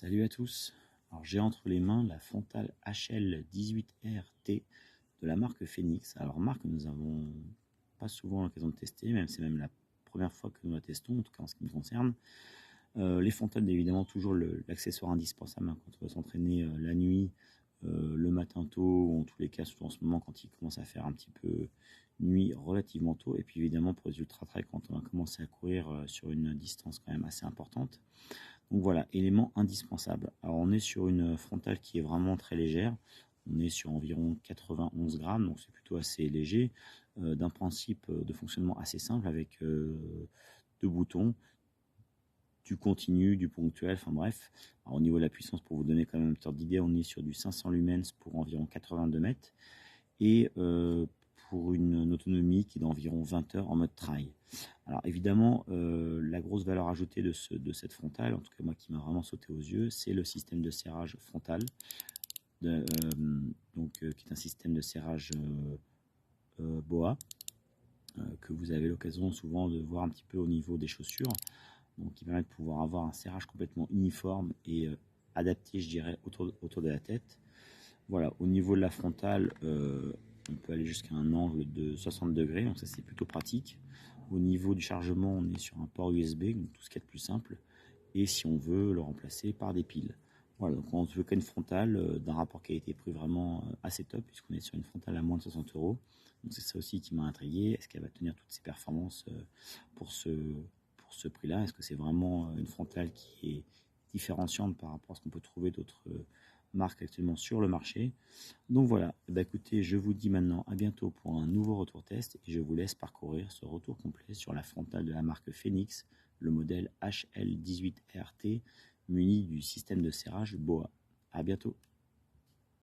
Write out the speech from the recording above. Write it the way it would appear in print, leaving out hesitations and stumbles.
Salut à tous. Alors j'ai entre les mains la frontale HL18RT de la marque Phoenix. Alors marque que nous avons pas souvent l'occasion de tester, même c'est même la première fois que nous la testons, en tout cas en ce qui me concerne. Les frontales, évidemment, toujours l'accessoire indispensable quand on va s'entraîner la nuit, le matin tôt, ou en tous les cas, surtout en ce moment, quand il commence à faire un petit peu nuit relativement tôt. Et puis évidemment, pour les ultra-trail, quand on va commencer à courir sur une distance quand même assez importante. Donc voilà, élément indispensable. Alors on est sur une frontale qui est vraiment très légère. On est sur environ 91 grammes, donc c'est plutôt assez léger, d'un principe de fonctionnement assez simple avec deux boutons, du continu, du ponctuel, enfin bref. Alors, au niveau de la puissance, pour vous donner quand même une sorte d'idée, on est sur du 500 lumens pour environ 82 mètres et pour une autonomie qui est d'environ 20 heures en mode trail. Alors évidemment, la grosse valeur ajoutée de cette frontale, en tout cas moi qui m'a vraiment sauté aux yeux, c'est le système de serrage frontal, qui est un système de serrage BOA, que vous avez l'occasion souvent de voir un petit peu au niveau des chaussures, donc qui permet de pouvoir avoir un serrage complètement uniforme et adapté, je dirais, autour de la tête. Voilà, au niveau de la frontale, on peut aller jusqu'à un angle de 60 degrés, donc ça c'est plutôt pratique. Au niveau du chargement, on est sur un port USB, donc tout ce qui est de plus simple, et si on veut le remplacer par des piles. Voilà, donc on veut qu'une frontale d'un rapport qualité-prix vraiment assez top, puisqu'on est sur une frontale à moins de 60 euros. Donc c'est ça aussi qui m'a intrigué. Est-ce qu'elle va tenir toutes ses performances pour ce prix-là? Est-ce que c'est vraiment une frontale qui est différenciante par rapport à ce qu'on peut trouver d'autres marques actuellement sur le marché? Donc voilà, bah écoutez, je vous dis maintenant à bientôt pour un nouveau retour test et je vous laisse parcourir ce retour complet sur la frontale de la marque Phoenix, le modèle HL18RT muni du système de serrage BOA. À bientôt.